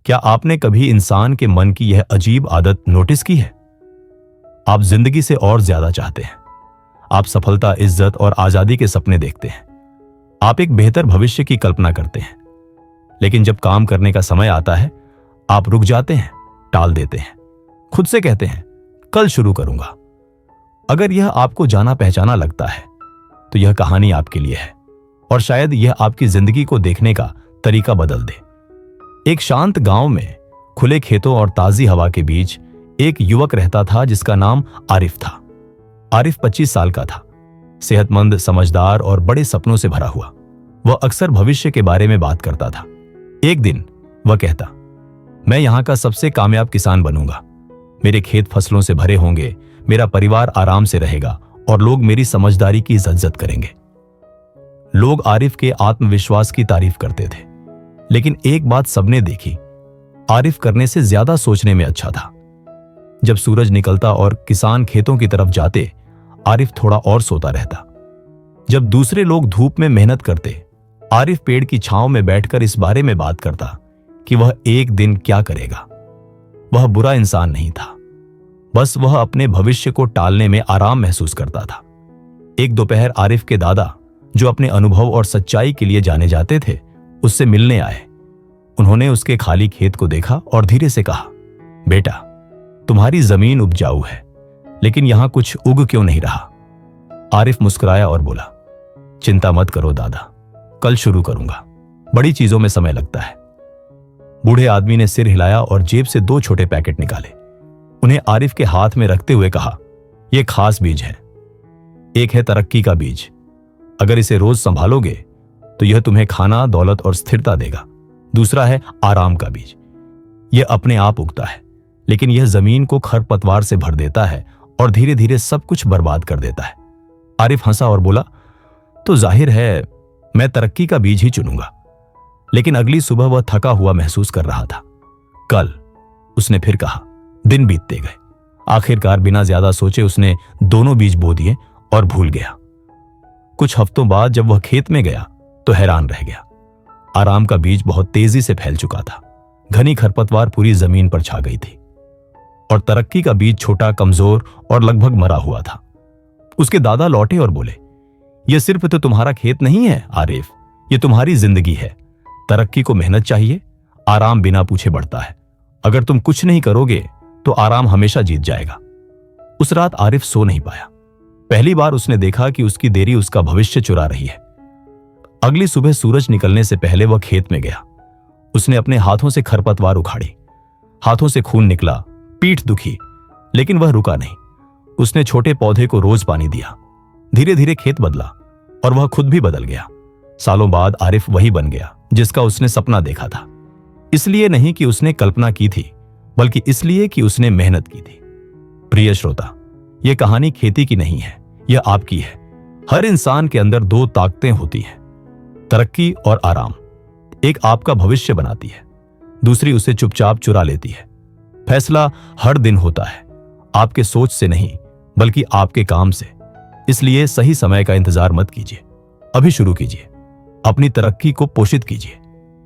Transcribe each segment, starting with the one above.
क्या आपने कभी इंसान के मन की यह अजीब आदत नोटिस की है? आप जिंदगी से और ज्यादा चाहते हैं। आप सफलता, इज्जत और आजादी के सपने देखते हैं। आप एक बेहतर भविष्य की कल्पना करते हैं। लेकिन जब काम करने का समय आता है, आप रुक जाते हैं, टाल देते हैं, खुद से कहते हैं कल शुरू करूंगा। अगर यह आपको जाना पहचाना लगता है तो यह कहानी आपके लिए है, और शायद यह आपकी जिंदगी को देखने का तरीका बदल दे। एक शांत गांव में खुले खेतों और ताजी हवा के बीच एक युवक रहता था जिसका नाम आरिफ था। आरिफ 25 साल का था, सेहतमंद, समझदार और बड़े सपनों से भरा हुआ। वह अक्सर भविष्य के बारे में बात करता था। एक दिन वह कहता, मैं यहां का सबसे कामयाब किसान बनूंगा। मेरे खेत फसलों से भरे होंगे, मेरा परिवार आराम से रहेगा और लोग मेरी समझदारी की इज्जत करेंगे। लोग आरिफ के आत्मविश्वास की तारीफ करते थे, लेकिन एक बात सबने देखी, आरिफ करने से ज्यादा सोचने में अच्छा था। जब सूरज निकलता और किसान खेतों की तरफ जाते, आरिफ थोड़ा और सोता रहता। जब दूसरे लोग धूप में मेहनत करते, आरिफ पेड़ की छांव में बैठकर इस बारे में बात करता कि वह एक दिन क्या करेगा। वह बुरा इंसान नहीं था, बस वह अपने भविष्य को टालने में आराम महसूस करता था। एक दोपहर आरिफ के दादा, जो अपने अनुभव और सच्चाई के लिए जाने जाते थे, उससे मिलने आए। उन्होंने उसके खाली खेत को देखा और धीरे से कहा, बेटा, तुम्हारी जमीन उपजाऊ है, लेकिन यहां कुछ उग क्यों नहीं रहा? आरिफ मुस्कुराया और बोला, चिंता मत करो दादा, कल शुरू करूंगा। बड़ी चीजों में समय लगता है। बूढ़े आदमी ने सिर हिलाया और जेब से 2 छोटे पैकेट निकाले। उन्हें आरिफ के हाथ में रखते हुए कहा, यह खास बीज है। एक है तरक्की का बीज। अगर इसे रोज संभालोगे तो यह तुम्हें खाना, दौलत और स्थिरता देगा। दूसरा है आराम का बीज। यह अपने आप उगता है, लेकिन यह जमीन को खरपतवार से भर देता है और धीरे धीरे सब कुछ बर्बाद कर देता है। आरिफ हंसा और बोला, तो जाहिर है मैं तरक्की का बीज ही चुनूंगा। लेकिन अगली सुबह वह थका हुआ महसूस कर रहा था। कल, उसने फिर कहा। दिन बीतते गए। आखिरकार बिना ज्यादा सोचे उसने दोनों बीज बो दिए और भूल गया। कुछ हफ्तों बाद जब वह खेत में गया तो हैरान रह गया। आराम का बीज बहुत तेजी से फैल चुका था। घनी खरपतवार पूरी जमीन पर छा गई थी, और तरक्की का बीज छोटा, कमजोर और लगभग मरा हुआ था। उसके दादा लौटे और बोले, यह सिर्फ तो तुम्हारा खेत नहीं है आरिफ, यह तुम्हारी जिंदगी है। तरक्की को मेहनत चाहिए, आराम बिना पूछे बढ़ता है। अगर तुम कुछ नहीं करोगे तो आराम हमेशा जीत जाएगा। उस रात आरिफ सो नहीं पाया। पहली बार उसने देखा कि उसकी देरी उसका भविष्य चुरा रही है। अगली सुबह सूरज निकलने से पहले वह खेत में गया। उसने अपने हाथों से खरपतवार उखाड़ी। हाथों से खून निकला, पीठ दुखी, लेकिन वह रुका नहीं। उसने छोटे पौधे को रोज पानी दिया। धीरे धीरे खेत बदला और वह खुद भी बदल गया। सालों बाद आरिफ वही बन गया जिसका उसने सपना देखा था। इसलिए नहीं कि उसने कल्पना की थी, बल्कि इसलिए कि उसने मेहनत की थी। प्रिय श्रोता, यह कहानी खेती की नहीं है, यह आपकी है। हर इंसान के अंदर 2 ताकतें होती हैं, तरक्की और आराम। एक आपका भविष्य बनाती है, दूसरी उसे चुपचाप चुरा लेती है। फैसला हर दिन होता है, आपके सोच से नहीं, बल्कि आपके काम से। इसलिए सही समय का इंतजार मत कीजिए, अभी शुरू कीजिए। अपनी तरक्की को पोषित कीजिए।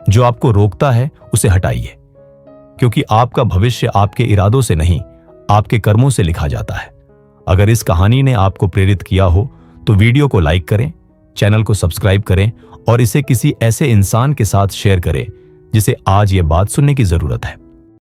जो आपको रोकता है उसे हटाइए, क्योंकि आपका भविष्य आपके इरादों से नहीं, आपके कर्मों से लिखा जाता है। अगर इस कहानी ने आपको प्रेरित किया हो तो वीडियो को लाइक करें, चैनल को सब्सक्राइब करें और इसे किसी ऐसे इंसान के साथ शेयर करें जिसे आज यह बात सुनने की जरूरत है।